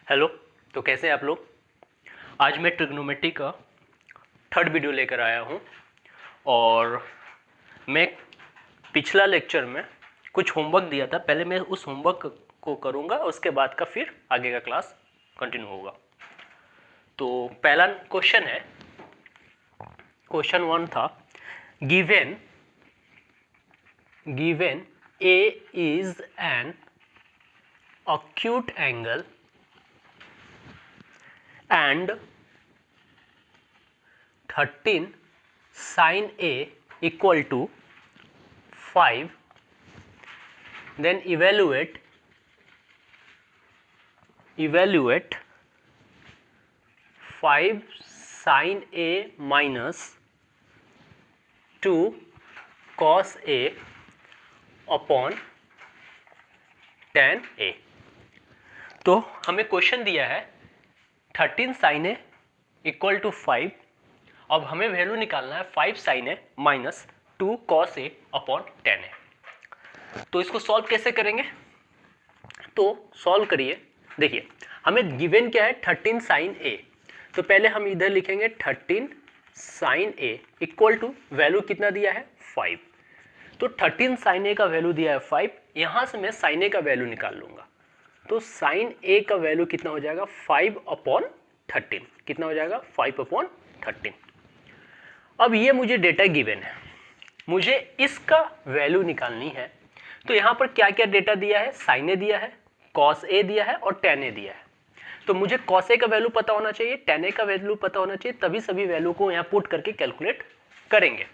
Hello. तो कैसे हैं आप लोग। आज मैं ट्रिग्नोमेट्री का थर्ड वीडियो लेकर आया हूं और मैं पिछला लेक्चर में कुछ होमवर्क दिया था। पहले मैं उस होमवर्क को करूंगा, उसके बाद का फिर आगे का क्लास कंटिन्यू होगा। तो पहला क्वेश्चन है, क्वेश्चन 1 था, given A is an acute angle and 13 sin A equal to 5, then evaluate 5 sin A minus 2 cos A upon tan A। तो हमें क्वेश्चन दिया है 13 sin A इक्वल टू 5। अब हमें वैल्यू निकालना है 5 sin A minus 2 cos A upon tan A। तो इसको सॉल्व कैसे करेंगे, तो सॉल्व करिए। देखिए हमें गिवन क्या है 13 sin A, तो पहले हम इधर लिखेंगे 13 sin A equal to value कितना दिया है 5। तो 13 sin A का वैल्यू दिया है 5, यहां से मैं sin A का वैल्यू निकाल लूंगा। तो sin A का वैल्यू कितना हो जाएगा 5 अपॉन 13। कितना हो जाएगा 5 अपॉन 13। अब ये मुझे डेटा गिवन है, मुझे इसका वैल्यू निकालनी है। तो यहां पर क्या क्या डेटा दिया है, sin A दिया है, cos A दिया है और tan A दिया है। तो मुझे cos A का वैल्यू पता होना चाहिए, tan A का वैल्यू पता होना चाहिए, तभी सभी वैल्यू को यहाँ पुट करके कैलकुलेट करेंगे।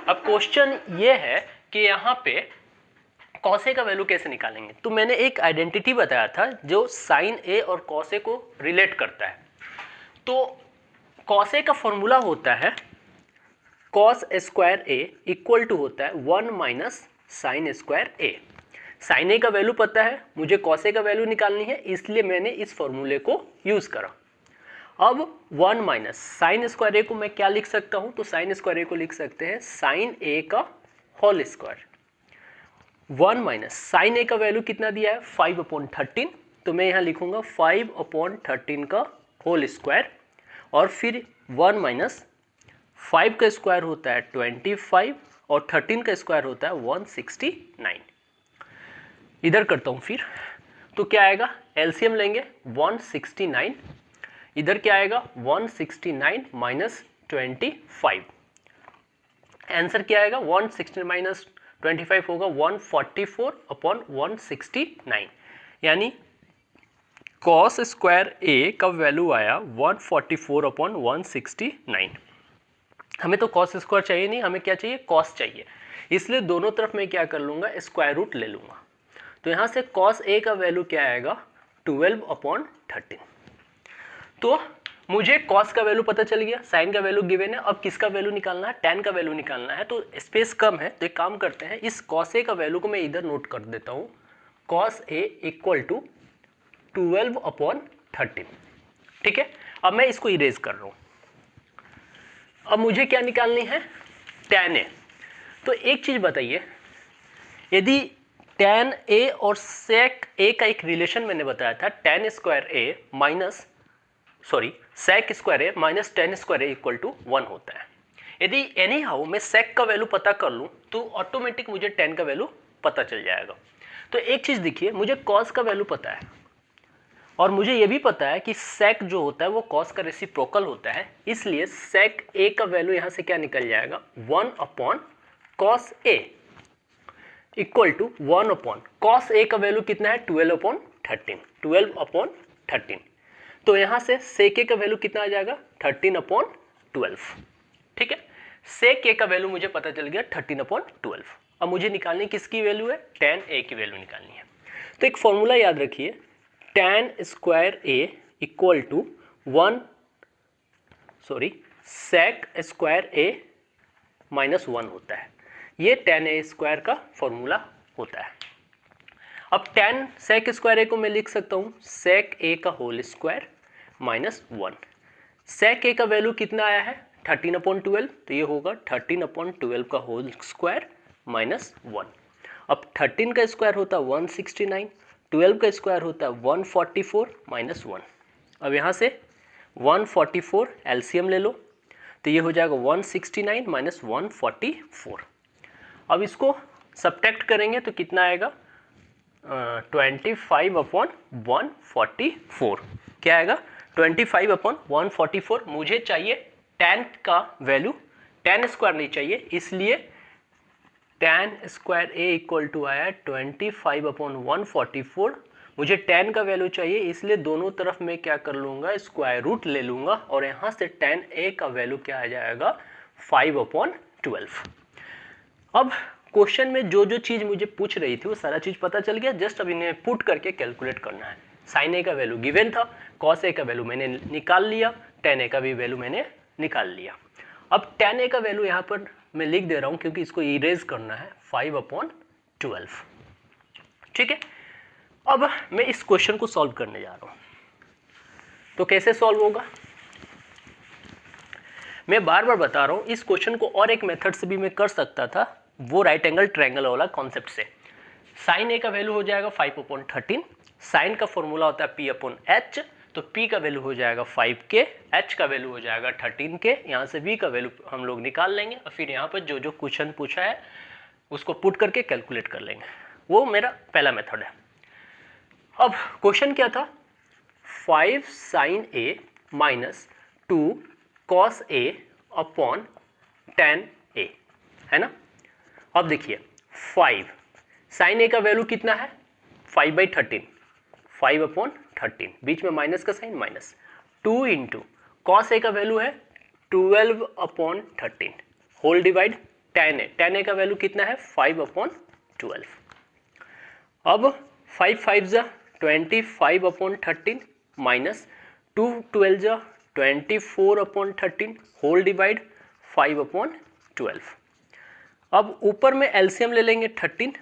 अब क्वेश्चन ये है कि यहाँ पे cos A का वैल्यू कैसे निकालेंगे। तो मैंने एक आइडेंटिटी बताया था जो sin A और cos A को रिलेट करता है। तो cos A का फॉर्मूला होता है cos square A equal to होता है 1 minus sine square A। Sine A का वैल्यू पता है, मुझे cos A का वैल्यू निकालनी है, इसलिए मैंने इस फॉर्मूले को यूज करा। अब 1 माइनस साइन स्क्वायर A को मैं क्या लिख सकता हूं, तो साइन स्क्वायर A को लिख सकते हैं साइन A का whole square. 1 minus sine A का वैल्यू कितना दिया है 5 अपॉन 13, तो मैं यहाँ लिखूंगा 5 अपॉन 13 का होल स्क्वायर। और फिर 1 माइनस 5 का स्क्वायर होता है 25 और 13 का स्क्वायर होता है 169। इधर करता हूँ फिर, तो क्या आएगा, एलसीएम लेंगे 169, इधर क्या आएगा 169 माइनस 25, आंसर क्या आएगा 169 माइनस 25 होगा 144 अपॉन 169, यानी cos स्क्वायर A का वैल्यू आया 144 अपॉन 169। हमें तो cos स्क्वायर चाहिए नहीं, हमें क्या चाहिए cos चाहिए, इसलिए दोनों तरफ मैं क्या कर लूंगा स्क्वायर रूट ले लूंगा। तो यहां से cos A का वैल्यू क्या आएगा 12 अपॉन 13। तो मुझे cos का वैल्यू पता चल गया, sin का वैल्यू गिवन है, अब किसका वैल्यू निकालना है, tan का वैल्यू निकालना है। तो स्पेस कम है, तो एक काम करते हैं, इस cos A का वैल्यू को मैं इधर नोट कर देता हूँ, cos A equal to 12 upon 13। ठीक है, अब मैं इसको इरेज कर रहा हूँ। अब मुझे क्या निकालनी है tan A। तो एक चीज बताइए, यदि tan A और sec A का एक रिलेशन मैंने बताया था, tan square A minus sec square A minus tan square A equal to 1 होता है। यदि एनी हाउ मैं sec का वैल्यू पता कर लूँ तो ऑटोमेटिक मुझे tan का वैल्यू पता चल जाएगा। तो एक चीज देखिए, मुझे cos का वैल्यू पता है और मुझे यह भी पता है कि sec जो होता है वो cos का रेसिप्रोकल होता है, इसलिए sec A का वैल्यू यहां से क्या निकल जाएगा 1 upon cos A equal to 1 upon cos A का वैल्यू कितना है 12 अपॉन 13, 12 अपॉन 13। तो यहां से sec A का वैल्यू कितना आ जाएगा 13 अपॉन 12। ठीक है, sec A का वैल्यू मुझे पता चल गया 13 अपॉन 12। अब मुझे निकालनी किसकी वैल्यू है, tan A की वैल्यू निकालनी है। तो एक फॉर्मूला याद रखिए, tan square A equal to sec square A minus 1 होता है, ये tan A स्क्वायर का फॉर्मूला होता है। अब tan sec स्क्वायर A को मैं लिख सकता हूँ sec A का whole square minus 1। sec A का वैल्यू कितना आया है 13 अपॉन 12, तो ये होगा 13 अपॉन 12 का होल स्क्वायर माइनस 1। अब 13 का स्क्वायर होता है 169, 12 का स्क्वायर होता है 144 माइनस 1। अब यहाँ से 144 एलसीएम ले लो तो ये हो जाएगा 169 माइनस 144। अब इसको सब्ट्रैक्ट करेंगे तो कितना आएगा 25/144। क्या आएगा 25/144। मुझे चाहिए tan का वैल्यू, tan स्क्वायर नहीं चाहिए, इसलिए tan square a equal to आया 25/144। मुझे tan का वैल्यू चाहिए, इसलिए दोनों तरफ मैं क्या कर लूँगा स्क्वायर रूट ले लूँगा और यहाँ से tan a का वैल्यू क्या आ जाएगा 5/12। अब क्वेश्चन में जो जो चीज़ मुझे पूछ रही थी वो सारा चीज़ पता चल गया, जस्ट अब इन्हें पुट करके कैलकुलेट करना है। साइन ए का वैल्यू गिवन था, कॉस ए का वैल्यू मैंने निकाल लिया, tan ए का भी वैल्यू मैंने निकाल लिया। अब tan ए का वैल्यू यहाँ पर मैं लिख दे रहा हूँ क्योंकि इसको इरेज करना है 5/12। ठीक है, अब मैं इस क्वेश्चन को सॉल्व करने जा रहा हूँ। तो कैसे सॉल्व होगा, मैं बार बार बता रहा हूँ, इस क्वेश्चन को और एक मेथड से भी मैं कर सकता था, वो राइट एंगल ट्रायंगल वाला कॉन्सेप्ट से। साइन ए का वैल्यू हो जाएगा 5/13, साइन का फॉर्मूला होता है p/h, तो p का वैल्यू हो जाएगा 5k, h का वैल्यू हो जाएगा 13k, यहाँ से v का वैल्यू हम लोग निकाल लेंगे और फिर यहाँ पर जो जो क्वेश्चन पूछा है उसको पुट करके कैलकुलेट कर लेंगे। वो मेरा पहला मेथड है। अब क्वेश्चन क्या था, 5 sin a minus 2 cos a upon tan a, है ना। अब देखिए 5 sin a का वैल्यू कितना है 5/13, 5/13, बीच में माइनस का sign minus, 2 into cos A का वैल्यू है 12/13 होल डिवाइड tan a का वैल्यू कितना है 5/12। अब 5 5 जा 25/13 माइनस 2 12 जा 24/13 होल डिवाइड 5/12। अब ऊपर में एलसीएम ले लेंगे 13,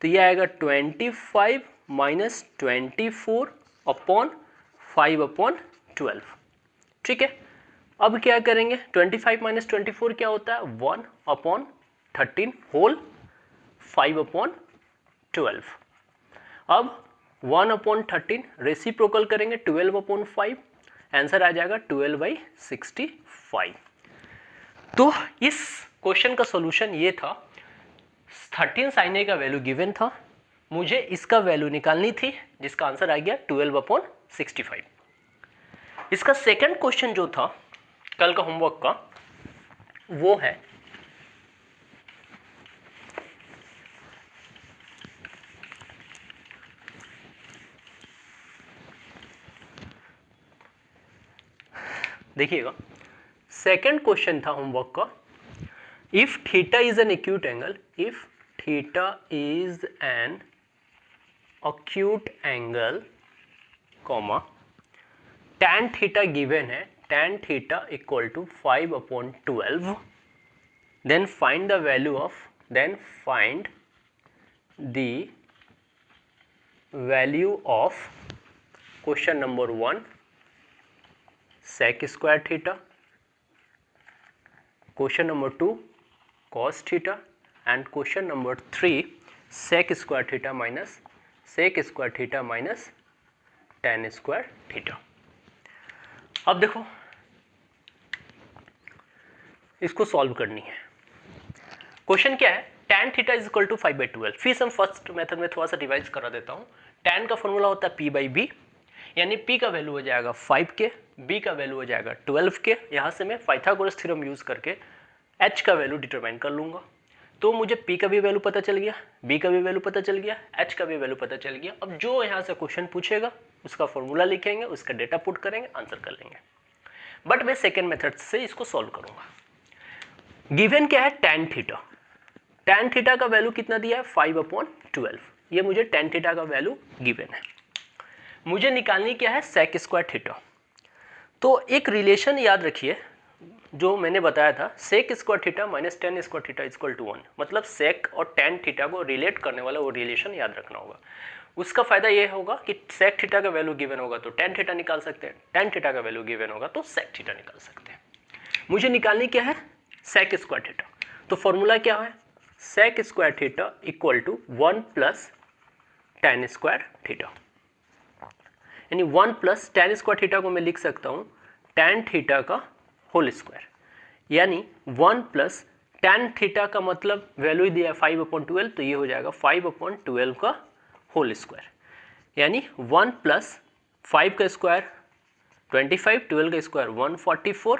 तो ये आएगा 25 माइनस 24/5/12। ठीक है, अब क्या करेंगे 25 माइनस 24 क्या होता है 1/13 होल 5/12। अब 1/13 रेसिप्रोकल करेंगे 12/5, आंसर आ जाएगा 12/65। तो इस क्वेश्चन का सॉल्यूशन ये था, 13 sin a का वैल्यू गिवन था, मुझे इसका वैल्यू निकालनी थी जिसका आंसर आ गया 12/65। इसका सेकंड क्वेश्चन जो था कल का होमवर्क का, वो है देखिएगा, सेकंड क्वेश्चन था होमवर्क का, if theta is an acute angle, if theta is an acute angle, comma tan theta given है, tan theta equal to 5/12, then find the value of, then find the value of question number 1 sec square theta, question number 2 cos theta, and question number 3 sec square theta minus sec square theta minus tan square theta. अब देखो इसको solve करनी है। Question क्या है, tan theta is equal to 5/12। फिर हम first method में थोड़ा सा रिवाइज करा देता हूँ। tan का फॉर्मूला होता है p/b, यानी p का वैल्यू हो जाएगा 5k, b का वैल्यू हो जाएगा 12k। यहाँ से मैं पाइथागोरस थ्योरम यूज करके h का वैल्यू डिटरमाइन कर लूंगा। तो मुझे p का भी वैल्यू पता चल गया, b का भी वैल्यू पता चल गया, h का भी वैल्यू पता चल गया। अब जो यहाँ से क्वेश्चन पूछेगा उसका फॉर्मूला लिखेंगे, उसका डेटा पुट करेंगे, आंसर कर लेंगे। बट मैं सेकेंड मेथड से इसको सॉल्व करूंगा। गिवन क्या है tan थीटा, tan थीटा का वैल्यू कितना दिया है 5/12, ये मुझे tan थीटा का वैल्यू गिवन है। मुझे निकालनी क्या है sec स्क्वायर थीटा। तो एक रिलेशन याद रखिए जो मैंने बताया था, sec square theta minus tan square theta equal to 1, मतलब सेक और टेन थीटा को रिलेट करने वाला वो रिलेशन याद रखना होगा। उसका फायदा ये होगा कि सेक थीटा का वैल्यू गिवन होगा तो टेन थीटा निकाल सकते हैं, टेन थीटा का वैल्यू गिवन होगा तो सेक थीटा निकाल सकते हैं। मुझे निकालनी क्या है सेक स्क्वायर थीटा, तो फॉर्मूला क्या है sec square theta equal to 1 plus tan square theta, यानी 1 प्लस tan स्क्वायर थीटा को मैं लिख सकता हूँ tan थीटा का होल स्क्वायर, यानी 1 प्लस tan थीटा का मतलब वैल्यू ही दिया है 5/12, तो ये हो जाएगा 5/12 का होल स्क्वायर, यानी 1 प्लस 5 का स्क्वायर 25, 12 का स्क्वायर 144,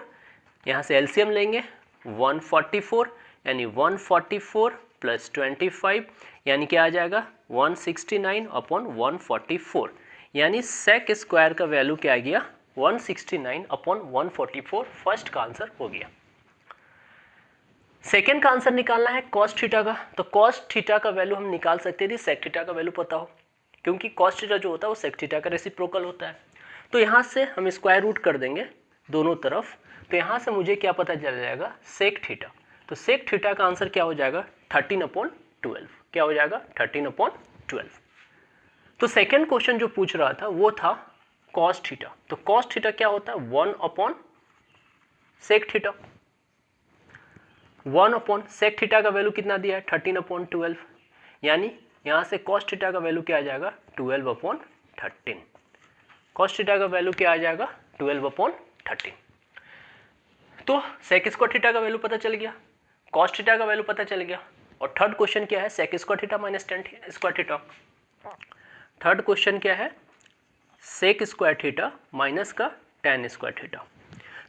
यहाँ से एलसीएम लेंगे 144, यानी 144 प्लस 25, यानी क्या आ जाएगा 169/144, यानी सेक स्क्वायर का वैल्यू क्या आ गया 169/144। फर्स्ट का आंसर हो गया। सेकेंड का आंसर निकालना है कॉस थीटा का, तो कॉस थीटा का वैल्यू हम निकाल सकते थे सेक थीटा का वैल्यू पता हो, क्योंकि कॉस थीटा जो होता है वो सेक थीटा का रेसिप्रोकल होता है। तो यहाँ से हम स्क्वायर रूट कर देंगे दोनों तरफ, तो यहाँ से मुझे क्या पता चल जाएगा सेक थीटा, तो सेक थीटा का आंसर क्या हो जाएगा 13/12, क्या हो जाएगा 13/12। तो सेकेंड क्वेश्चन जो पूछ रहा था वो था कॉस थीटा, तो कॉस थीटा क्या होता है 1/सेक थीटा, 1/सेक थीटा का वैल्यू कितना दिया है 13/12, यानी यहाँ से कॉस थीटा का वैल्यू क्या आ जाएगा 12/13, कॉस थीटा का वैल्यू क्या आ जाएगा 12/13। तो सेक स्क्वायर थीटा का वैल्यू पता चल गया, कॉस थीटा का वैल्यू पता चल गया, और थर्ड क्वेश्चन क्या है sec square theta minus tan square theta. Third question क्या है सेक स्क्वायर थीटा माइनस का tan स्क्वायर थीटा।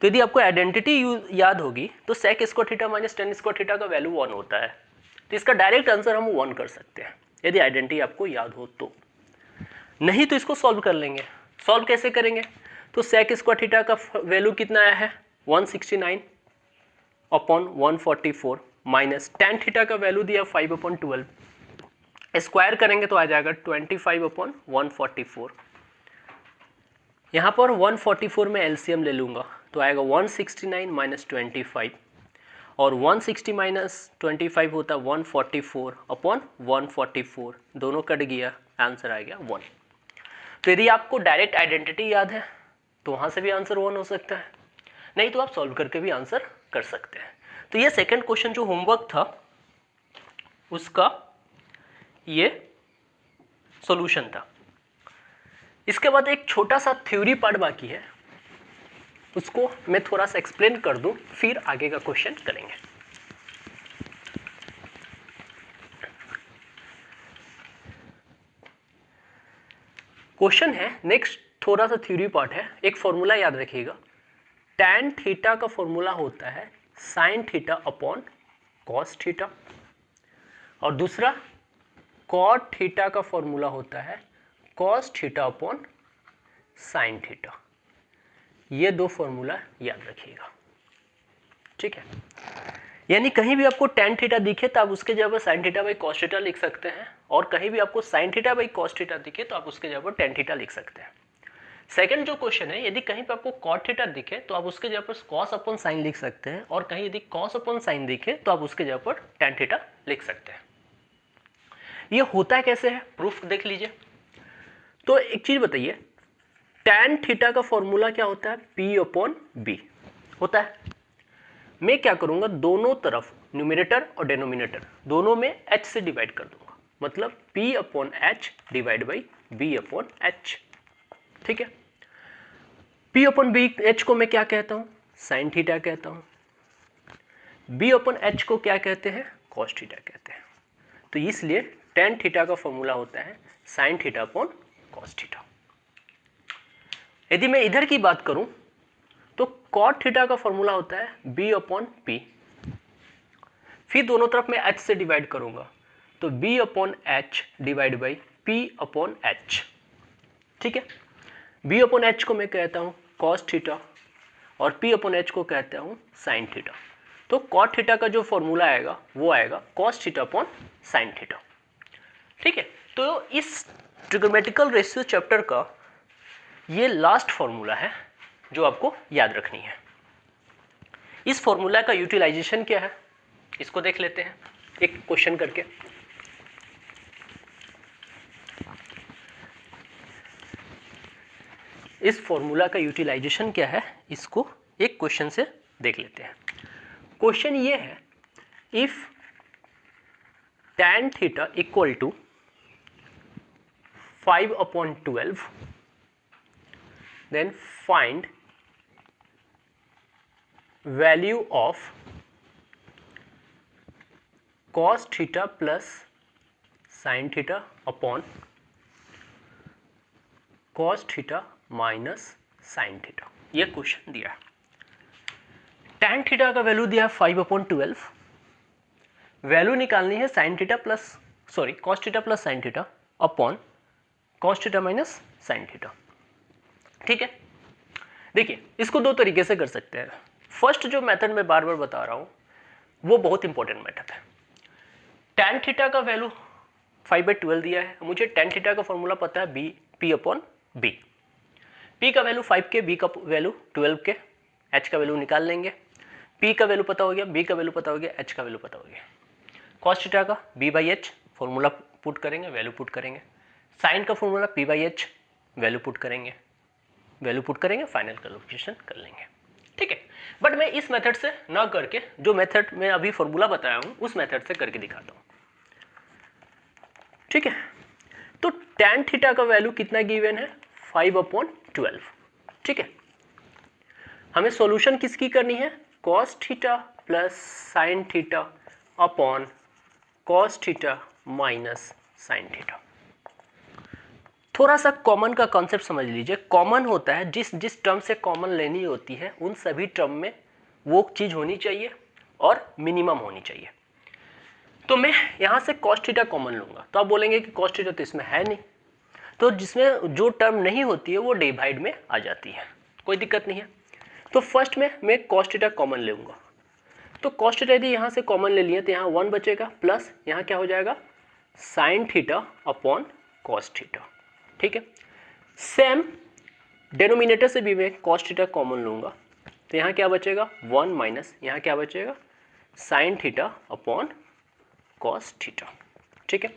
तो यदि आपको आइडेंटिटी याद होगी तो sec square theta minus tan square theta का वैल्यू 1 होता है, तो इसका डायरेक्ट आंसर हम 1 कर सकते हैं यदि आइडेंटिटी आपको याद हो तो। नहीं तो इसको सॉल्व कर लेंगे। सॉल्व कैसे करेंगे, तो सेक स्क्वायर थीटा का वैल्यू कितना आया है 169/144 माइनस tan थीटा का वैल्यू दिया 5/12, स्क्वायर करेंगे तो आ जाएगा 25/144। यहाँ पर 144 में एलसीएम ले लूँगा तो आएगा 169 माइनस 25, और 160 माइनस 25 होता है 144/144, दोनों कट गया, आंसर आ गया 1। तो यदि आपको डायरेक्ट आइडेंटिटी याद है तो वहाँ से भी आंसर 1 हो सकता है, नहीं तो आप सॉल्व करके भी आंसर कर सकते हैं। तो ये सेकंड क्वेश्चन जो होमवर्क था उसका ये सॉल्यूशन था। इसके बाद एक छोटा सा थ्योरी पार्ट बाकी है, उसको मैं थोड़ा सा एक्सप्लेन कर दूं, फिर आगे का क्वेश्चन करेंगे। क्वेश्चन है नेक्स्ट, थोड़ा सा थ्योरी पार्ट है। एक फॉर्मूला याद रखिएगा, tan थीटा का फॉर्मूला होता है sin theta upon cos theta, और दूसरा cot थीटा का फॉर्मूला होता है cos theta upon sin theta. ये दो फॉर्मूला याद रखिएगा, ठीक है। यानी कहीं भी आपको tan थीटा दिखे तो आप उसके जगह sin theta by cos theta लिख सकते हैं, और कहीं भी आपको sin theta by cos theta दिखे तो आप उसके जगह tan थीटा लिख सकते हैं। सेकंड जो क्वेश्चन है, यदि कहीं पे आपको cot थीटा दिखे तो आप उसके जगह पर cos अपॉन sin लिख सकते हैं, और कहीं यदि cos अपॉन sin दिखे तो आप उसके जगह पर tan थीटा लिख सकते हैं। ये होता है कैसे है, प्रूफ देख लीजिए। तो एक चीज बताइए, tan थीटा का फॉर्मूला क्या होता है P अपॉन B होता है। मैं क्या करूंगा, दोनों तरफ न्यूमरेटर और डेनोमिनेटर दोनों में h से डिवाइड कर दूंगा, मतलब P upon H divide by B upon H, ठीक है। P अपॉन B H को मैं क्या कहता हूं, साइन थीटा कहता हूं। B अपॉन H को क्या कहते हैं, cos थीटा कहते हैं। तो इसलिए tan थीटा का फॉर्मूला होता है sign theta upon cos theta. यदि मैं इधर की बात करूं तो cot थीटा का फॉर्मूला होता है B अपॉन P, फिर दोनों तरफ मैं H से डिवाइड करूंगा तो B upon H divide by P upon H, ठीक है। B अपॉन H को मैं कहता हूं cos थीटा, और P अपॉन H को कहता हूं साइन थीटा। तो cot थीटा का जो फॉर्मूला आएगा वो आएगा cos theta upon sine theta, ठीक है। तो इस ट्रिग्नोमेट्रिकल रेशियो चैप्टर का ये लास्ट फॉर्मूला है जो आपको याद रखनी है। इस फॉर्मूला का यूटिलाइजेशन क्या है इसको देख लेते हैं एक क्वेश्चन करके। इस फॉर्मूला का यूटिलाइजेशन क्या है इसको एक क्वेश्चन से देख लेते हैं। क्वेश्चन ये है, if tan theta equal to 5/12, then find value of cos theta plus sine theta upon cos theta minus sine theta. ये क्वेश्चन दिया है। tan थीटा का वैल्यू दिया 5/12, वैल्यू निकालनी है sin theta plus cos theta plus sine theta upon cos theta minus sine theta. ठीक है, देखिए इसको दो तरीके से कर सकते हैं। फर्स्ट जो मेथड मैं बार बार बता रहा हूँ वो बहुत इंपॉर्टेंट मेथड है। tan थीटा का वैल्यू 5/12 दिया है, मुझे tan थीटा का फॉर्मूला पता है P/B। P का वैल्यू 5 के, B का वैल्यू 12 के, H का वैल्यू निकाल लेंगे। P का वैल्यू पता हो गया, B का वैल्यू पता हो गया, H का वैल्यू पता हो गया। cos थीटा का B/H फॉर्मूला पुट करेंगे, वैल्यू पुट करेंगे। साइन का फॉर्मूला P/H वैल्यू पुट करेंगे, फाइनल कैलकुलेशन कर लेंगे। ठीक है, बट मैं इस मेथड से ना करके जो मेथड मैं अभी फॉर्मूला बताया हूं उस मेथड से करके दिखाता हूं। ठीक है, तो tan थीटा का वैल्यू कितना गिवन है 5/12। ठीक है, हमें सॉल्यूशन किसकी करनी है cos theta plus sine theta upon cos theta minus sine theta. थोड़ा सा कॉमन का कॉन्सेप्ट समझ लीजिए। कॉमन होता है जिस टर्म से कॉमन लेनी होती है उन सभी टर्म में वो चीज़ होनी चाहिए और मिनिमम होनी चाहिए। तो मैं यहाँ से cos थीटा कॉमन लूँगा, तो आप बोलेंगे कि cos थीटा तो इसमें है नहीं, तो जिसमें जो टर्म नहीं होती है वो डिवाइड में आ जाती है, कोई दिक्कत नहीं है। तो फर्स्ट में मैं cos थीटा कॉमन लूँगा, तो cos थीटा यदि यहाँ से कॉमन ले लिए तो यहाँ 1 बचेगा, प्लस यहाँ क्या हो जाएगा sign theta upon cos theta. ठीक है, सेम डेनोमिनेटर से भी मैं cos थीटा कॉमन लूँगा, तो यहाँ क्या बचेगा 1 माइनस यहाँ क्या बचेगा sign theta upon cos theta. ठीक है,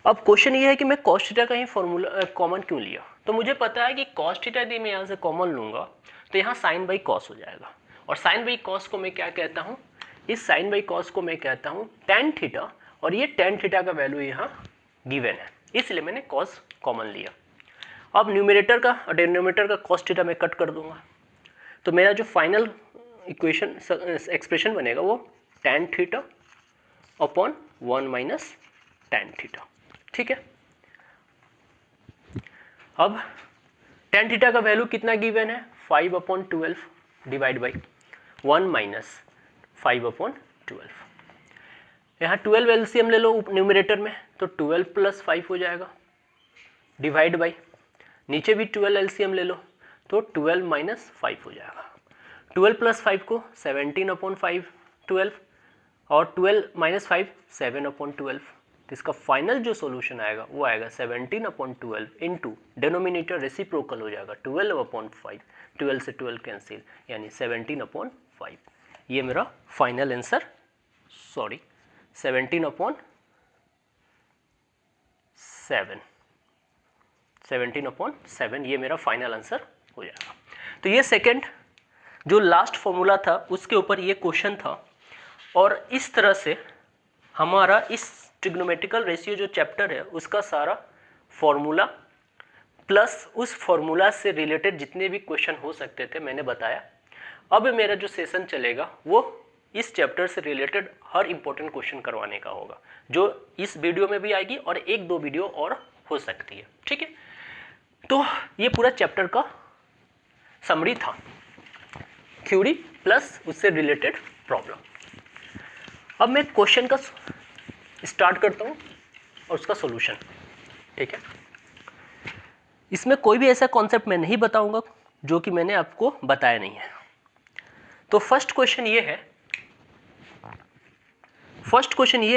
अब क्वेश्चन ये है कि मैं cos थीटा का ही फॉर्मूला कॉमन क्यों लिया। तो मुझे पता है कि cos थीटा यदि मैं यहाँ से कॉमन लूँगा तो यहाँ साइन बाई कॉस हो जाएगा, और साइन बाई कॉस को मैं क्या कहता हूँ, इस साइन बाई कॉस को मैं कहता हूँ tan थीटा, और ये tan थीटा का वैल्यू यहाँ गिवन है, इसलिए मैंने cos कॉमन लिया। अब न्यूमरेटर का और डिनोमिनेटर का cos थीटा मैं कट कर दूंगा, तो मेरा जो फाइनल इक्वेशन एक्सप्रेशन बनेगा वो tan theta upon 1 minus tan theta. ठीक है, अब tan थीटा का वैल्यू कितना गिवन है 5/12 डिवाइड बाई 1 माइनस 5/12। यहाँ 12 एलसीएम ले लो न्यूमरेटर में, तो 12 प्लस 5 हो जाएगा, डिवाइड बाई नीचे भी 12 एलसीएम ले लो तो 12 माइनस 5 हो जाएगा। 12 प्लस 5 को 17/5 12, और 12 माइनस 5 7/12। तो इसका फाइनल जो सॉल्यूशन आएगा वो आएगा 17/12 इंटू डेनोमिनेटर रेसिप्रोकल हो जाएगा 12/5, 12 से 12 कैंसिल, यानी 17/5। ये मेरा फाइनल आंसर, 17/7 ये मेरा फाइनल आंसर हो जाएगा। तो ये सेकंड जो लास्ट फॉर्मूला था उसके ऊपर ये क्वेश्चन था, और इस तरह से हमारा इस ट्रिग्नोमेट्रिकल रेशियो जो चैप्टर है उसका सारा फॉर्मूला प्लस उस फॉर्मूला से रिलेटेड जितने भी क्वेश्चन हो सकते थे मैंने बताया। अब मेरा जो सेशन चलेगा वो इस चैप्टर से रिलेटेड हर इंपॉर्टेंट क्वेश्चन करवाने का होगा, जो इस वीडियो में भी आएगी और 1-2 वीडियो और हो सकती है। ठीक है, तो ये पूरा चैप्टर का समरी था, थ्योरी प्लस उससे रिलेटेड प्रॉब्लम। अब मैं क्वेश्चन का स्टार्ट करता हूँ और उसका सॉल्यूशन। ठीक है, इसमें कोई भी ऐसा कॉन्सेप्ट मैं नहीं बताऊंगा जो कि मैंने आपको बताया नहीं है। तो फर्स्ट क्वेश्चन ये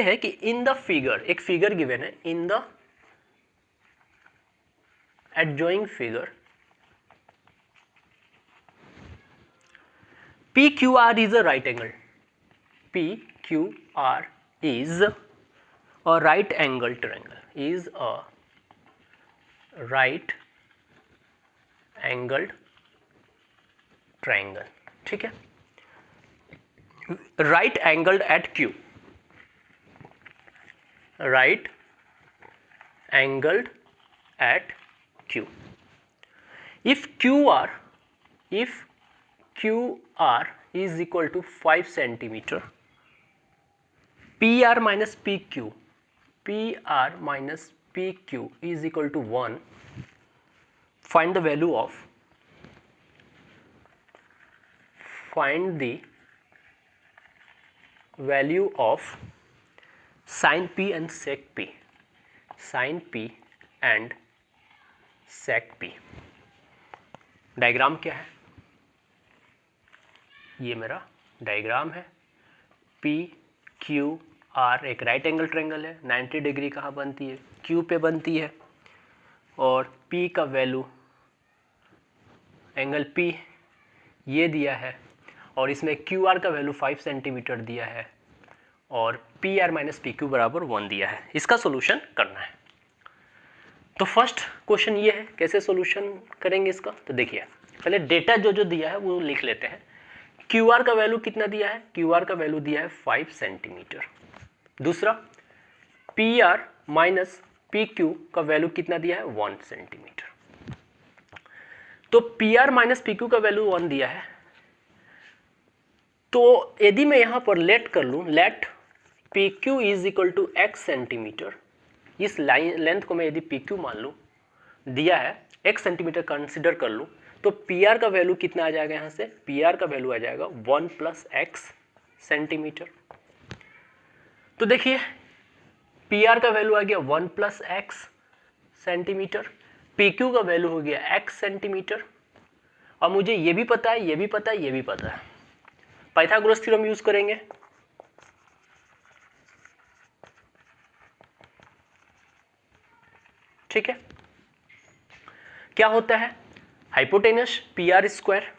है कि इन द फिगर, एक फिगर गिवन है, in the adjoining figure PQR is a right angle. PQR is a right angle triangle. Is a right angled triangle. ठीक है, right angled at Q. Right angled at Q. If QR is equal to 5 centimeter, PR minus PQ is equal to 1. Find the value of sin P and sec P. Sin P and sec P. Diagram क्या है? ये मेरा diagram है. P Q R एक right angle triangle है. 90 degree कहाँ बनती है? Q पे बनती है. और P का वैल्यू एंगल P ये दिया है और इसमें QR का वैल्यू 5 सेंटीमीटर दिया है और PR माइनस PQ बराबर 1 दिया है. इसका सोल्यूशन करना है. तो फर्स्ट क्वेश्चन ये है, कैसे सोल्यूशन करेंगे इसका? तो देखिए पहले डेटा जो दिया है वो लिख लेते हैं. QR का वैल्यू कितना दिया है? QR का वैल्यू दिया है 5 सेंटीमीटर. दूसरा PR माइनस PQ का वैल्यू कितना दिया है? 1 सेंटीमीटर. तो PR माइनस PQ का वैल्यू 1 दिया है. तो यदि मैं यहाँ पर लेट कर लूँ, let PQ is equal to x centimetre, इस लाइन लेंथ को मैं यदि PQ मान लूँ, दिया है x सेंटीमीटर कंसिडर कर लूँ, तो PR का वैल्यू कितना आ जाएगा? यहाँ से PR का वैल्यू आ जाएगा 1 प्लस x सेंटीमीटर. तो देखिए PR का वैल्यू आ गया 1 प्लस x सेंटीमीटर, PQ का वैल्यू हो गया x सेंटीमीटर. और मुझे ये भी पता है, ये भी पता है, ये भी पता है. पाइथागोरस थ्योरम यूज करेंगे. ठीक है, क्या होता है? Hypotenuse PR square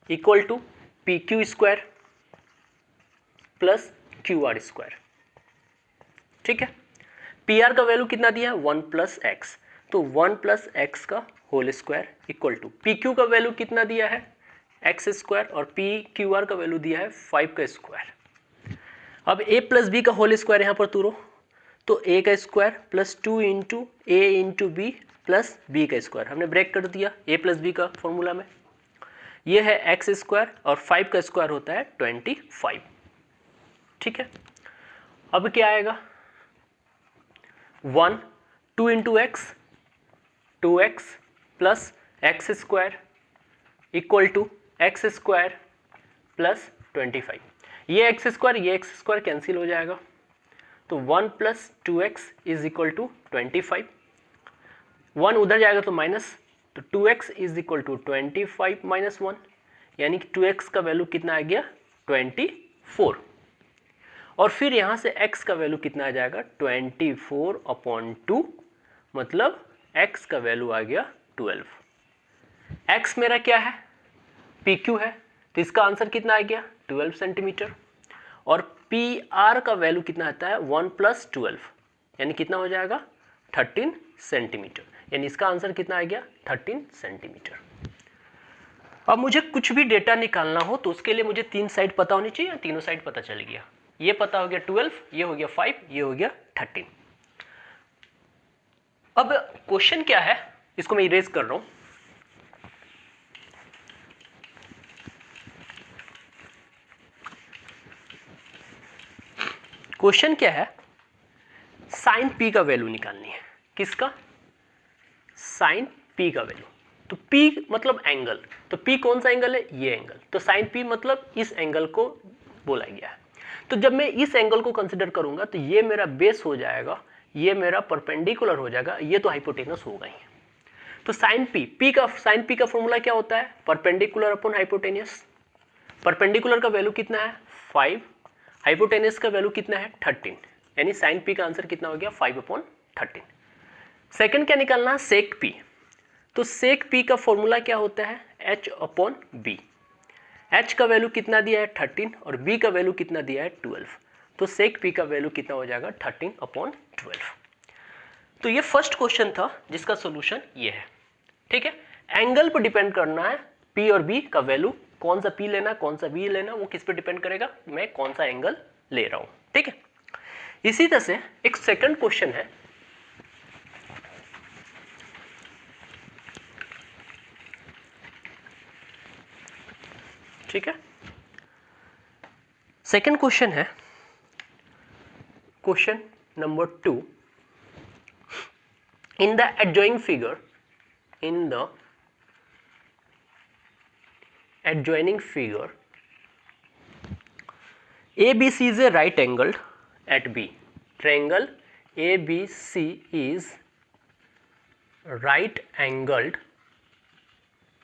equal to PQ square plus QR square. ठीक है, PR का वैल्यू कितना दिया है? 1 प्लस एक्स. तो 1 प्लस एक्स का whole square equal to PQ का वैल्यू कितना दिया है? X square. और PQR का वैल्यू दिया है 5 का स्क्वायर. अब A प्लस बी का होल स्क्वायर यहाँ पर तोड़ो, तो A का square plus 2 into A into B plus B का स्क्वायर. हमने ब्रेक कर दिया A प्लस बी का फॉर्मूला में. ये है एक्स स्क्वायर और 5 का स्क्वायर होता है 25. ठीक है, अब क्या आएगा? 1 2 into x 2x plus x square equal to x square plus 25. ये एक्स स्क्वायर कैंसिल हो जाएगा. तो 1 plus 2x is equal to 25. 1 उधर जाएगा तो माइनस, तो 2x is equal to 25 minus 1, यानी कि 2x का वैल्यू कितना आ गया? 24. और फिर यहाँ से x का वैल्यू कितना आ जाएगा? 24/2, मतलब x का वैल्यू आ गया 12. x मेरा क्या है? PQ है, तो इसका आंसर कितना आ गया? 12 सेंटीमीटर. और PR का वैल्यू कितना आता है? 1 प्लस 12, यानी कितना हो जाएगा? 13 सेंटीमीटर. यानी इसका आंसर कितना आ गया? 13 सेंटीमीटर. अब मुझे कुछ भी डेटा निकालना हो तो उसके लिए मुझे 3 साइड पता होनी चाहिए. तीनों साइड पता चल गया. ये पता हो गया 12, ये हो गया 5, ये हो गया 13. अब क्वेश्चन क्या है, इसको मैं इरेज कर रहा हूं. क्वेश्चन क्या है? साइन P का वैल्यू निकालनी है. किसका? साइन P का वैल्यू. तो P मतलब एंगल, तो P कौन सा एंगल है? ये एंगल. तो साइन P मतलब इस एंगल को बोला गया है. तो जब मैं इस एंगल को कंसिडर करूंगा तो ये मेरा बेस हो जाएगा, ये मेरा परपेंडिकुलर हो जाएगा, ये तो हाइपोटेनस होगा ही. तो साइन P का फॉर्मूला क्या होता है? Perpendicular upon hypotenuse. परपेंडिकुलर का वैल्यू कितना है? 5. हाइपोटेनस का वैल्यू कितना है? 13. यानी साइन P का आंसर कितना हो गया? 5/13. सेकंड क्या निकालना है? सेक P. तो सेक P का फॉर्मूला क्या होता है? H/B. H का वैल्यू कितना दिया है? 13. और B का वैल्यू कितना दिया है? 12. तो सेक P का वैल्यू कितना हो जाएगा? 13/12. तो ये फर्स्ट क्वेश्चन था जिसका सोल्यूशन ये है. ठीक है, एंगल पर डिपेंड करना है P और B का वैल्यू, कौन सा P लेना कौन सा B लेना, वो किस पे डिपेंड करेगा? मैं कौन सा एंगल ले रहा हूं. ठीक है, इसी तरह से एक सेकंड क्वेश्चन है. ठीक है। सेकंड क्वेश्चन है question number 2, in the adjoining figure ABC is a right angled at B. Triangle ABC is right angled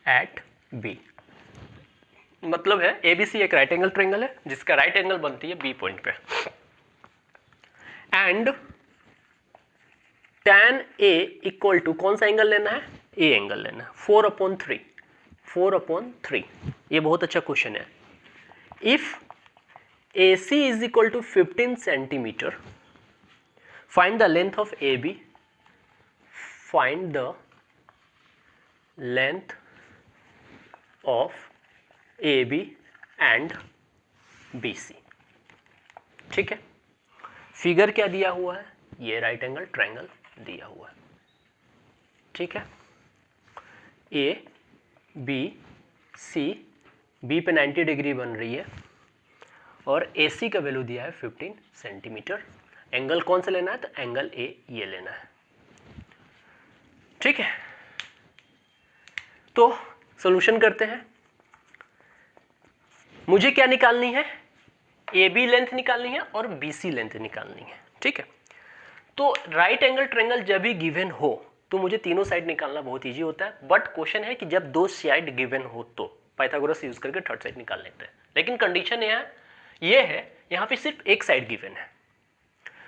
at B. मतलब है ABC एक राइट एंगल ट्रायंगल है जिसका राइट एंगल बनती है B पॉइंट पे, and tan A equal to कौन सा एंगल लेना है, A एंगल लेना है, 4/3। ये बहुत अच्छा क्वेश्चन है। If AC is equal to 15 centimetre, find the length of AB, find the length of AB and BC। ठीक है, फिगर क्या दिया हुआ है, ये राइट एंगल ट्रायंगल दिया हुआ है। ठीक है, A B C, B पे 90 डिग्री बन रही है और AC का वैल्यू दिया है 15 सेंटीमीटर। एंगल कौन सा लेना है, तो एंगल A ये लेना है। ठीक है, तो सॉल्यूशन करते हैं। मुझे क्या निकालनी है, AB लेंथ निकालनी है और BC लेंथ निकालनी है। ठीक है, तो राइट एंगल ट्रायंगल जब भी गिवन हो तो मुझे तीनों साइड निकालना बहुत इजी होता है, बट क्वेश्चन है कि जब दो साइड गिवन हो तो पाइथागोरस यूज करके थर्ड साइड निकाल लेते हैं। लेकिन कंडीशन ये है यहाँ पे सिर्फ एक साइड गिवन है,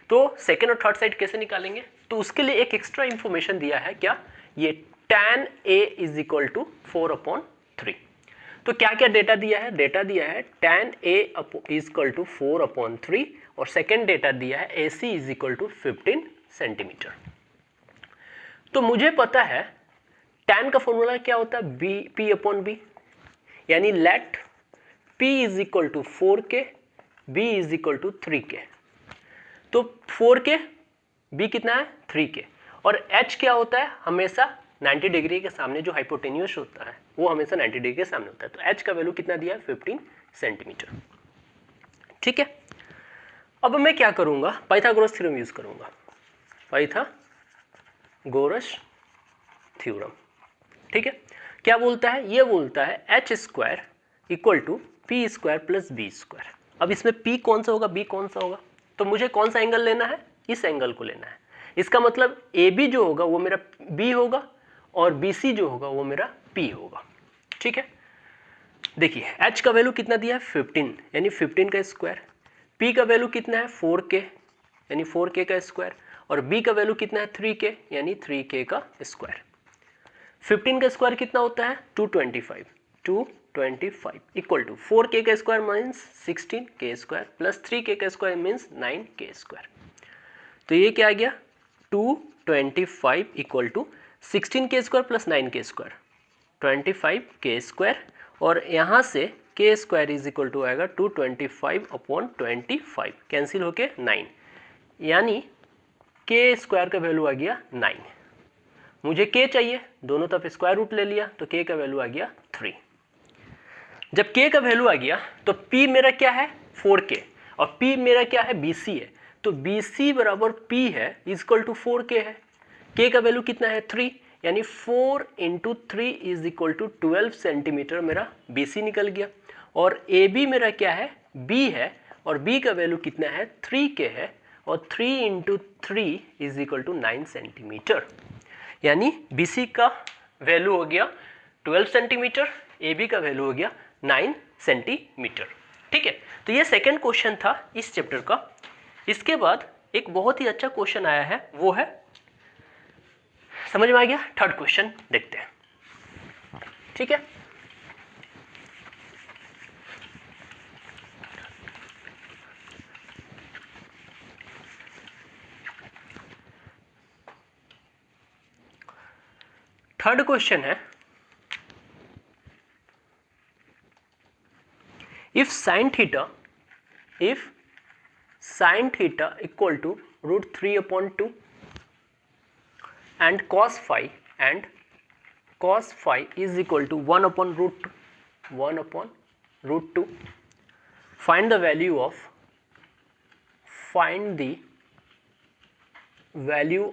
तो सेकेंड और थर्ड साइड कैसे निकालेंगे, तो उसके लिए एक एक्स्ट्रा इंफॉर्मेशन दिया है। क्या, ये tan A is equal to 4/3। तो क्या क्या डेटा दिया है, डेटा दिया है tan A is equal to 4/3 और सेकेंड डेटा दिया है AC is equal to 15 centimetre. तो मुझे पता है tan का फॉर्मूला क्या होता है, P/B, यानी let P is equal to 4K, B is equal to 3K। तो 4K, B कितना है 3K, और H क्या होता है, हमेशा 90 डिग्री के सामने जो हाइपोटेन्यूस होता है वो हमेशा 90 डिग्री के सामने होता है। तो H का वैल्यू कितना दिया है, 15 सेंटीमीटर। ठीक है, अब मैं क्या करूंगा, पाइथागोरस थ्योरम यूज करूंगा, पाइथागोरस थ्योरम। ठीक है, क्या बोलता है, ये बोलता है H² equal to P² plus B²। अब इसमें P कौन सा होगा, B कौन सा होगा, तो मुझे कौन सा एंगल लेना है, इस एंगल को लेना है। इसका मतलब AB जो होगा वो मेरा B होगा और BC जो होगा वो मेरा P होगा। ठीक है, देखिए H का वैल्यू कितना दिया है 15, यानी 15 का स्क्वायर, P का वैल्यू कितना है 4K, यानी 4K का स्क्वायर, और B का वैल्यू कितना है 3K, यानी 3K का स्क्वायर। 15 का स्क्वायर कितना होता है 225 इक्वल टू 4K का square means 16K square plus 3K का स्क्वायर मीन्स 9K स्क्वायर। तो ये क्या आ गया 225 इक्वल टू 16K स्क्वायर प्लस 9K स्क्वायर 25K स्क्वायर, और यहाँ से K square is equal to आएगा 225/25, कैंसिल होके 9, यानी K स्क्वायर का वैल्यू आ गया 9। मुझे K चाहिए, दोनों तरफ स्क्वायर रूट ले लिया तो K का वैल्यू आ गया 3। जब K का वैल्यू आ गया तो P मेरा क्या है 4K और P मेरा क्या है BC है, तो BC बराबर P है इक्वल टू 4K है। K का वैल्यू कितना है 3, यानी 4 × 3 इज इक्वल टू 12 सेंटीमीटर मेरा BC निकल गया, और AB मेरा क्या है B है और B का वैल्यू कितना है 3K है, और 3 × 3 इज इक्वल टू 9 सेंटीमीटर, यानी BC का वैल्यू हो गया 12 सेंटीमीटर, AB का वैल्यू हो गया 9 सेंटीमीटर। ठीक है, तो ये सेकंड क्वेश्चन था इस चैप्टर का। इसके बाद एक बहुत ही अच्छा क्वेश्चन आया है, वो है, समझ में आ गया, थर्ड क्वेश्चन देखते हैं। ठीक है, थर्ड क्वेश्चन है, if sin theta equal to √3/2 and cos phi is equal to 1/√2 √2. Find the value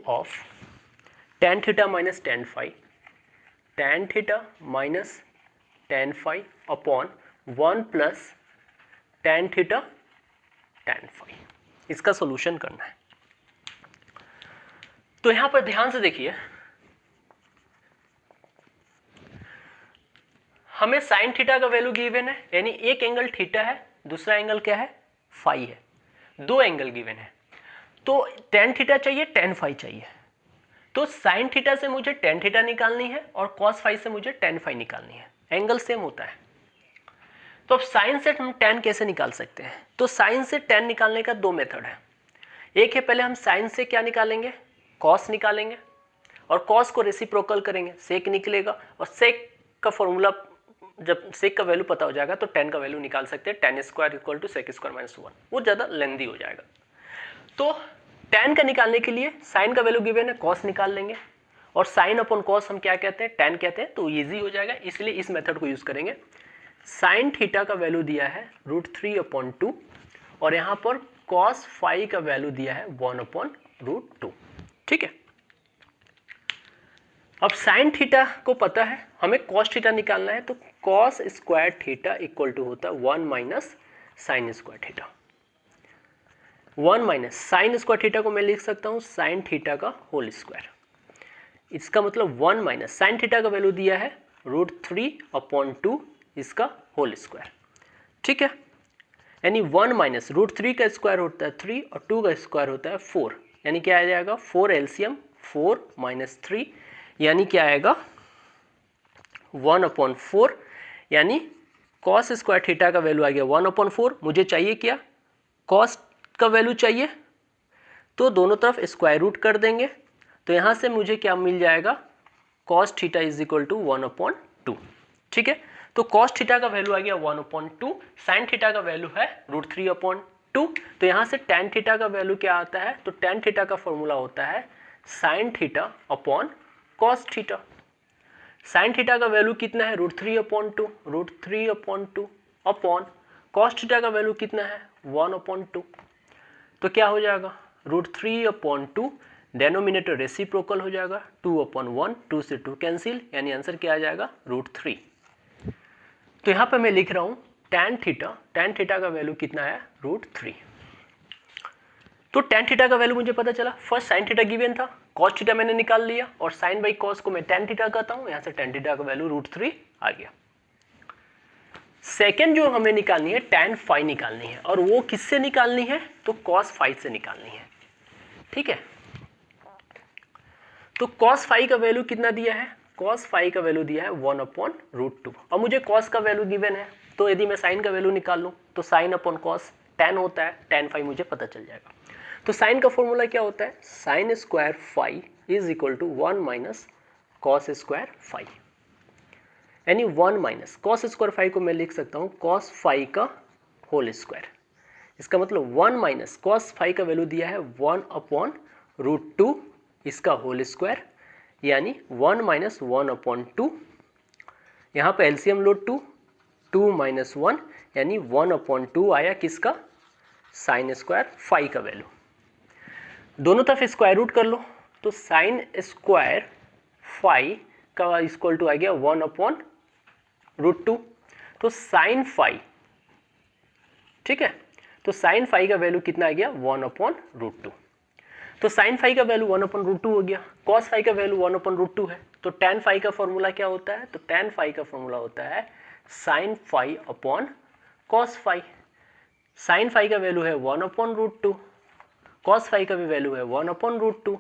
of tan theta minus tan phi. Tan theta minus tan phi upon 1 plus tan theta tan phi. इसका solution करना है। तो यहां पर ध्यान से देखिए, हमें साइन थीटा का वैल्यू गिवन है, यानी एक एंगल थीटा है, दूसरा एंगल क्या है, फाई है, दो एंगल गिवन है। तो टेन थीटा चाहिए, टेन फाई चाहिए, तो साइन थीटा से मुझे टेन थीटा निकालनी है और कॉस फाई से मुझे टेन फाई निकालनी है। एंगल सेम होता है। तो अब साइन से हम टेन कैसे निकाल सकते हैं? तो साइन से टेन निकालने का दो मेथड है। एक है, पहले हम साइन से क्या निकालेंगे, कॉस निकालेंगे, और कॉस को रेसिप्रोकल करेंगे, सेक निकलेगा, और सेक का फॉर्मूला, जब सेक का वैल्यू पता हो जाएगा तो टेन का वैल्यू निकाल सकते हैं, tan square equal to sec square minus 1। वो ज़्यादा लेंदी हो जाएगा। तो टेन का निकालने के लिए साइन का वैल्यू गिवन है, कॉस निकाल लेंगे, और साइन अपॉन कॉस हम क्या कहते हैं, टेन कहते हैं, तो ईजी हो जाएगा, इसलिए इस मेथड को यूज करेंगे। साइन थीटा का वैल्यू दिया है √3/2, और यहाँ पर कॉस फाई का वैल्यू दिया है 1/√2। ठीक है। अब साइन थीटा को पता है, हमें कॉस थीटा निकालना है, तो cos square theta equal to होता है 1 minus sine square theta. 1 minus sine square theta को मैं लिख सकता हूँ साइन थीटा का होल स्क्वायर। इसका मतलब 1 माइनस साइन थीटा का वैल्यू दिया है √3/2 इसका होल स्क्वायर। ठीक है, यानी 1 माइनस √3 का स्क्वायर होता है 3 और 2 का स्क्वायर होता है 4, यानी क्या आ जाएगा 4 एलसीएम 4 माइनस 3, यानी क्या आएगा 1/4, यानी कॉस स्क्वायर थीटा का वैल्यू आ गया 1/4। मुझे चाहिए क्या, कॉस का वैल्यू चाहिए, तो दोनों तरफ स्क्वायर रूट कर देंगे, तो यहाँ से मुझे क्या मिल जाएगा, cos theta is equal to 1/2। ठीक है, तो कॉस थीटा का वैल्यू आ गया 1/2, साइन थीटा का वैल्यू है √3/2, तो यहाँ से टेन थीटा का वैल्यू क्या आता है, तो टेन थीटा का फॉर्मूला होता है sign theta upon cos theta. Sign theta का वैल्यू कितना है, √3/2 अपॉन कॉस थीटा का वैल्यू कितना है 1/2, तो क्या हो जाएगा √3/2, डेनोमिनेटर रेसिप्रोकल हो जाएगा, 2/1, 2 से 2 कैंसिल, यानी आंसर क्या आ जाएगा √3। तो यहाँ पे मैं लिख रहा हूँ tan थीटा का वैल्यू कितना है √3। तो tan थीटा का वैल्यू मुझे पता चला, फर्स्ट साइन थीटा गिवन था, cos थीटा मैंने निकाल लिया, और साइन बाई कॉस को मैं tan थीटा कहता हूँ, यहाँ से tan थीटा का वैल्यू √3 आ गया। सेकेंड जो हमें निकालनी है, tan फाई निकालनी है, और वो किससे निकालनी है, तो cos फाई से निकालनी है। ठीक है, तो cos फाई का वैल्यू कितना दिया है, cos फाई का वैल्यू दिया है 1/√2। अब मुझे cos का वैल्यू गिवन है, तो यदि मैं साइन का वैल्यू निकाल लूँ तो साइन अपॉन कॉस tan होता है, tan फाई मुझे पता चल जाएगा। तो साइन का फॉर्मूला क्या होता है, sine square phi is equal to 1 minus cos square phi, यानी 1 माइनस कॉस स्क्वायर फाई को मैं लिख सकता हूँ कॉस फाई का होल स्क्वायर। इसका मतलब 1 माइनस कॉस फाई का वैल्यू दिया है 1/√2 इसका होल स्क्वायर, यानी 1 माइनस 1/2, यहाँ पे एलसीएम लो 2 माइनस 1, यानी 1/2 आया किसका, साइन स्क्वायर फाई का वैल्यू। दोनों तरफ स्क्वायर रूट कर लो, तो साइन स्क्वायर फाई का इक्वल टू आ गया 1/√2, तो साइन फाई, ठीक है, तो साइन फाई का वैल्यू कितना आ गया 1/√2। तो साइन फाई का वैल्यू 1/√2 हो गया, कॉस फाई का वैल्यू 1/√2 है, तो tan फाई का फॉर्मूला क्या होता है, तो tan फाई का फॉर्मूला होता है sine phi upon cos phi. Sine phi का वैल्यू है 1/√2, कॉस फाई का भी वैल्यू है 1/√2,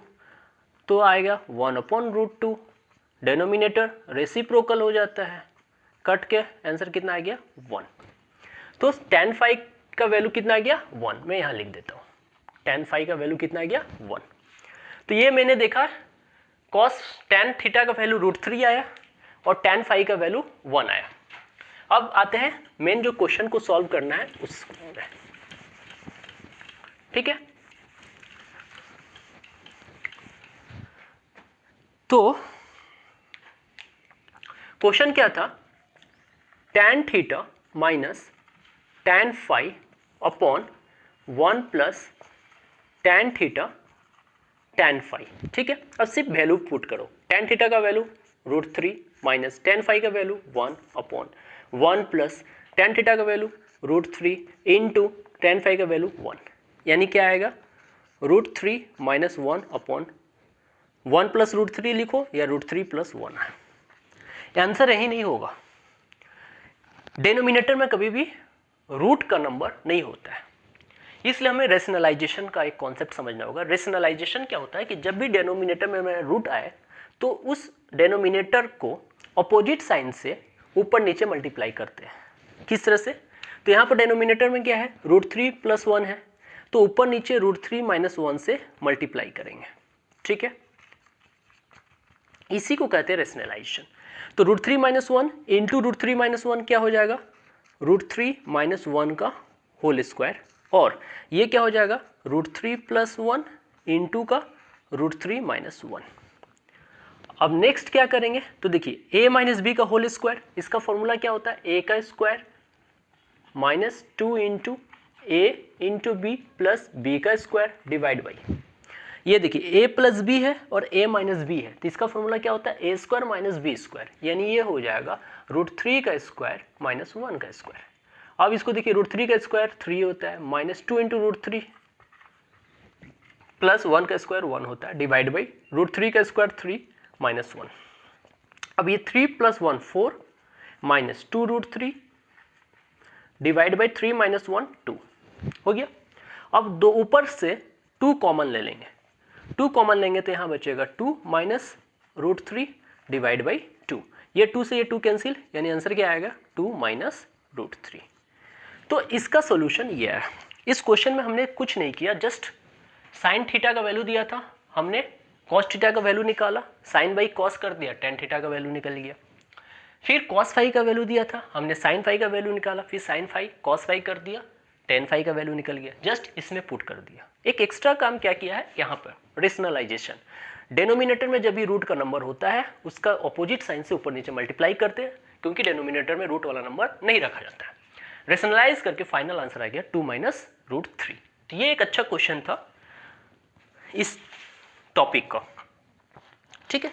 तो आएगा 1/√2, डेनोमिनेटर रेसिप्रोकल हो जाता है, कट के आंसर कितना आ गया 1। तो tan फाई का वैल्यू कितना आ गया 1, मैं यहाँ लिख देता हूँ, tan फाई का वैल्यू कितना आ गया 1। तो ये मैंने देखा cos tan थीटा का वैल्यू √3 आया और tan फाई का वैल्यू 1 आया। अब आते हैं मेन जो क्वेश्चन को सॉल्व करना है उस, ठीक है। तो क्वेश्चन क्या था, tan theta minus tan phi upon 1 plus tan theta tan phi. ठीक है, अब सिर्फ वैल्यू पुट करो। tan थीटा का वैल्यू √3 माइनस tan फाई का value 1 upon 1 plus tan theta का वैल्यू √3 इंटू tan फाई का वैल्यू 1, यानी क्या आएगा √3 माइनस 1 अपॉन 1 प्लस √3 लिखो या √3 प्लस 1। आंसर यही नहीं होगा। डेनोमिनेटर में कभी भी रूट का नंबर नहीं होता है, इसलिए हमें रेशनलाइजेशन का एक कॉन्सेप्ट समझना होगा। रेशनलाइजेशन क्या होता है कि जब भी डेनोमिनेटर में रूट आए तो उस डेनोमिनेटर को अपोजिट साइन से ऊपर नीचे मल्टीप्लाई करते हैं। किस तरह से? तो यहाँ पर डेनोमिनेटर में क्या है, √3 प्लस 1 है, तो ऊपर नीचे √3 माइनस 1 से मल्टीप्लाई करेंगे। ठीक है, इसी को कहते हैं रेशनलाइजेशन। तो √3 माइनस 1 इंटू √3 माइनस 1 क्या हो जाएगा, √3 माइनस 1 का होल स्क्वायर, और ये क्या हो जाएगा √3 प्लस 1 इंटू का √3 माइनस 1। अब नेक्स्ट क्या करेंगे, तो देखिए a माइनस बी का होल स्क्वायर, इसका फॉर्मूला क्या होता है, a का स्क्वायर माइनस 2 इंटू ए इंटू बी प्लस बी का स्क्वायर डिवाइड बाई, ये देखिए a प्लस बी है और a माइनस बी है, तो इसका फॉर्मूला क्या होता है, a square minus B square, यानी ये हो जाएगा √3 का स्क्वायर माइनस 1 का स्क्वायर। अब इसको देखिए √3 का स्क्वायर 3 होता है, माइनस 2 इंटू √3 प्लस 1 का स्क्वायर 1 होता है, डिवाइड बाई √3 का स्क्वायर 3 माइनस 1। अब ये 3 plus 1 4 minus 2 √3 divide by 3 minus 1 2 हो गया। अब दो ऊपर से 2 कॉमन ले लेंगे, 2 कॉमन लेंगे तो यहाँ बचेगा 2 माइनस √3 डिवाइड बाई 2, ये 2 से ये 2 कैंसिल, यानी आंसर क्या आएगा 2 माइनस √3। तो इसका सॉल्यूशन ये है। इस क्वेश्चन में हमने कुछ नहीं किया, जस्ट साइन थीटा का वैल्यू दिया था, हमने कॉस थीटा का वैल्यू निकाला, साइन बाई कॉस कर दिया, tan थीटा का वैल्यू निकल गया। फिर कॉस फाई का वैल्यू दिया था, हमने साइन फाई का वैल्यू निकाला, फिर साइन फाई कॉस फाई कर दिया, tan फाई का वैल्यू निकल गया, जस्ट इसमें पुट कर दिया। एक एक्स्ट्रा काम क्या किया है यहाँ पर, रेशनलाइजेशन। डेनोमिनेटर में जब भी रूट का नंबर होता है उसका अपोजिट साइन से ऊपर नीचे मल्टीप्लाई करते हैं, क्योंकि डेनोमिनेटर में रूट वाला नंबर नहीं रखा जाता है। रेशनलाइज करके फाइनल आंसर आ गया 2 माइनस √3। तो ये एक अच्छा क्वेश्चन था इस टॉपिक का। ठीक है,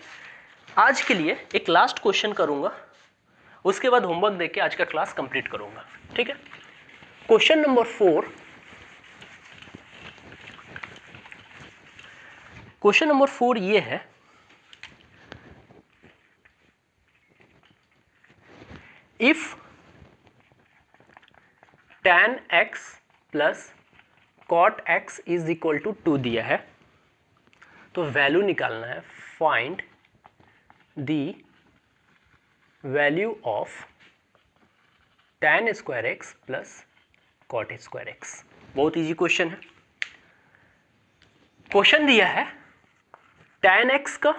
आज के लिए एक लास्ट क्वेश्चन करूंगा, उसके बाद होमवर्क देके आज का क्लास कंप्लीट करूंगा। ठीक है, क्वेश्चन नंबर 4, क्वेश्चन नंबर 4 ये है, if tan x plus cot x is equal to 2 दिया है, तो वैल्यू निकालना है, find the value of tan square x plus cot square x। बहुत इजी क्वेश्चन है। क्वेश्चन दिया है tan x का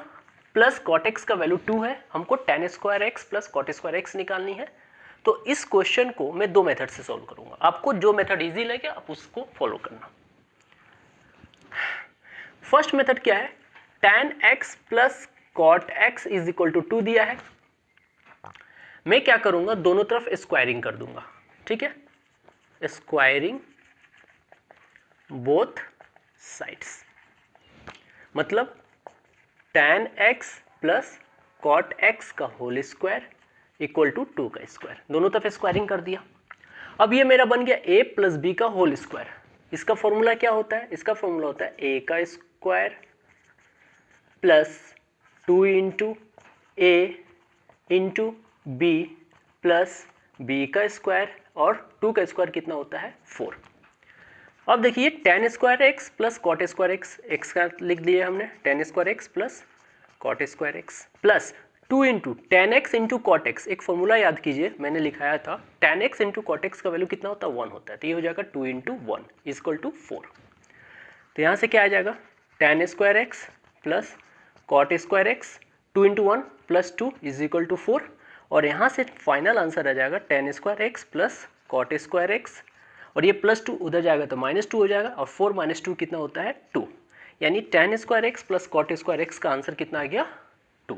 प्लस cot x का वैल्यू 2 है, हमको tan square x plus cot square x निकालनी है। तो इस क्वेश्चन को मैं 2 मेथड से सॉल्व करूंगा, आपको जो मेथड इजी लगे आप उसको फॉलो करना। फर्स्ट मेथड क्या है, tan x plus cot x is equal to 2 दिया है, मैं क्या करूंगा, दोनों तरफ स्क्वायरिंग कर दूंगा। ठीक है, स्क्वायरिंग बोथ साइड्स, मतलब tan x plus cot x का होल स्क्वायर इक्वल टू 2 का स्क्वायर, दोनों तरफ स्क्वायरिंग कर दिया। अब ये मेरा बन गया a प्लस बी का होल स्क्वायर। इसका फॉर्मूला क्या होता है, इसका फॉर्मूला होता है a का स्क्वायर प्लस 2 इंटू ए इंटू बी प्लस बी का स्क्वायर, और 2 का स्क्वायर कितना होता है 4। अब देखिए tan square x plus cot square x, x का लिख दिया हमने, tan square x plus cot square x plus 2 into tan x into cot x. एक फॉर्मूला याद कीजिए, मैंने लिखाया था tan x इंटू कॉट एक्स का वैल्यू कितना होता है 1 होता है, तो ये हो जाएगा 2 इंटू 1 इजक्वल टू 4। तो यहाँ से क्या आ जाएगा, tan square x plus cot square x 2 into 1 plus 2 is equal to 4, और यहाँ से फाइनल आंसर आ जाएगा tan square x plus cot square x, और ये प्लस 2 उधर जाएगा तो -2 हो जाएगा, और 4 माइनस 2 कितना होता है 2, यानी tan square x plus cot square x का आंसर कितना आ गया 2।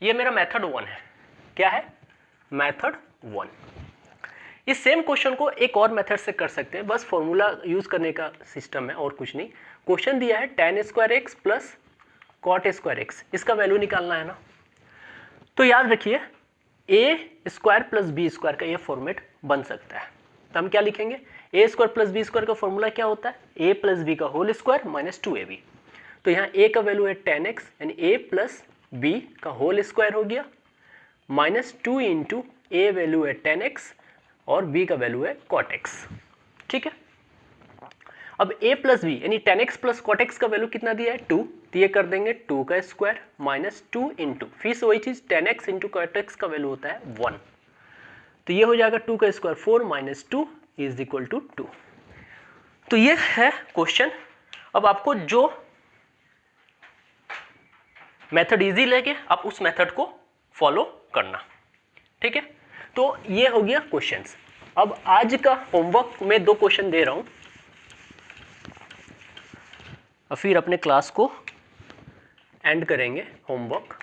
ये मेरा मेथड 1 है। क्या है, मेथड 1। इस सेम क्वेश्चन को एक और मेथड से कर सकते हैं, बस फॉर्मूला यूज करने का सिस्टम है और कुछ नहीं। क्वेश्चन दिया है tan square x plus cot square x, इसका वैल्यू निकालना है ना। तो याद रखिए A square plus B square का ये फॉर्मेट बन सकता है। तो हम क्या लिखेंगे, ए स्क्वायर प्लस बी स्क्वायर का फॉर्मूला क्या होता है, ए प्लस बी का होल स्क्वायर माइनस 2ab। तो यहाँ ए का वैल्यू है tan x यानी ए प्लस बी का होल स्क्वायर हो गया माइनस 2 इंटू ए वैल्यू है tan x और b का वैल्यू है cot x। ठीक है, अब a प्लस बी यानी tan x plus cot x का वैल्यू कितना दिया है 2, तो ये कर देंगे 2 का स्क्वायर माइनस 2 इंटू फिर से वही चीज tan x इंटू cot x का वैल्यू होता है 1, तो ये हो जाएगा 2 का square 4 minus 2 is equal to 2। तो ये है क्वेश्चन। अब आपको जो मेथड इजी लगे आप उस मेथड को फॉलो करना। ठीक है, तो ये हो गया क्वेश्चंस। अब आज का होमवर्क में 2 क्वेश्चन दे रहा हूं, और फिर अपने क्लास को एंड करेंगे होमवर्क।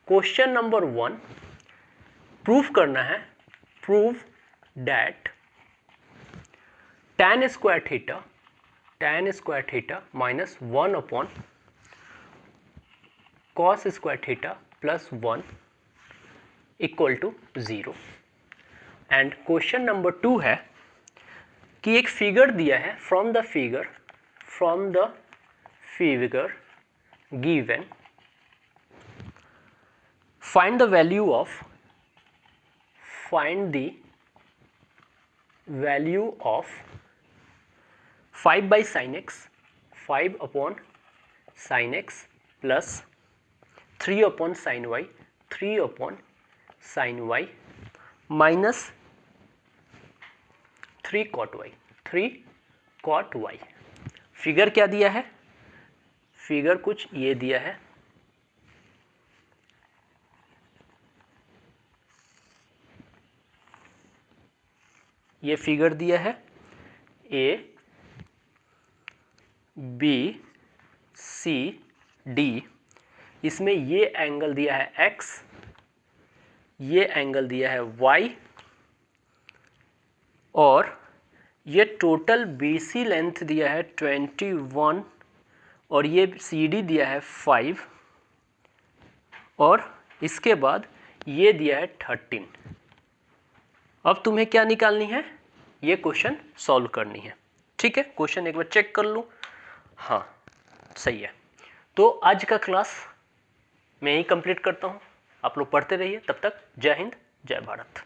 क्वेश्चन नंबर 1 प्रूफ करना है, prove that tan square theta minus 1 upon cos square theta plus 1 equal to 0। And question number 2 है कि एक फिगर दिया है, from the figure given find the value of 5 by sin x 5 upon sin x plus 3 upon sin y 3 upon sin y minus 3 cot y। Figure क्या दिया है, figure कुछ ये दिया है, ये फिगर दिया है ए बी सी डी, इसमें ये एंगल दिया है x, ये एंगल दिया है y, और ये टोटल BC लेंथ दिया है 21 और ये CD दिया है 5 और इसके बाद ये दिया है 13। अब तुम्हें क्या निकालनी है, ये क्वेश्चन सॉल्व करनी है। ठीक है, क्वेश्चन एक बार चेक कर लूँ, हाँ सही है। तो आज का क्लास मैं ही कंप्लीट करता हूँ, आप लोग पढ़ते रहिए, तब तक जय हिंद जय भारत।